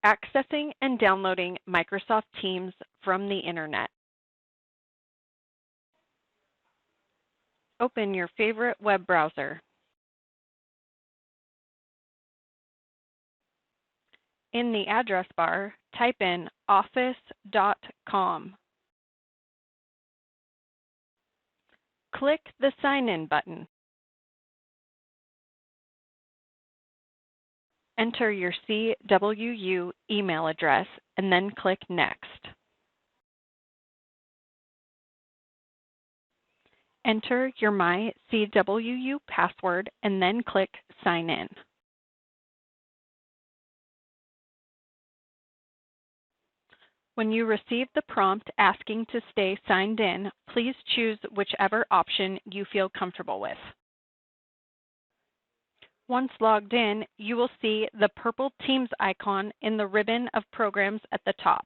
Accessing and downloading Microsoft Teams from the Internet. Open your favorite web browser. In the address bar, type in office.com. Click the Sign In button. Enter your CWU email address and then click Next. Enter your MyCWU password and then click Sign In. When you receive the prompt asking to stay signed in, please choose whichever option you feel comfortable with. Once logged in, you will see the purple Teams icon in the ribbon of programs at the top.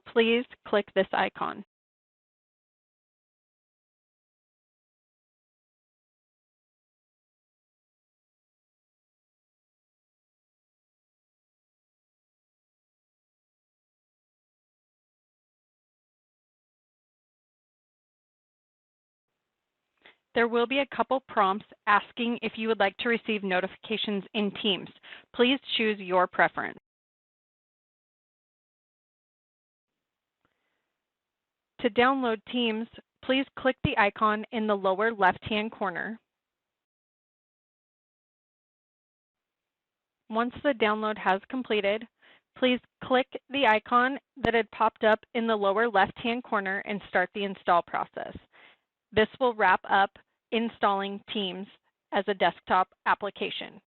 Please click this icon. There will be a couple prompts asking if you would like to receive notifications in Teams. Please choose your preference. To download Teams, please click the icon in the lower left-hand corner. Once the download has completed, please click the icon that had popped up in the lower left-hand corner and start the install process. This will wrap up installing Teams as a desktop application.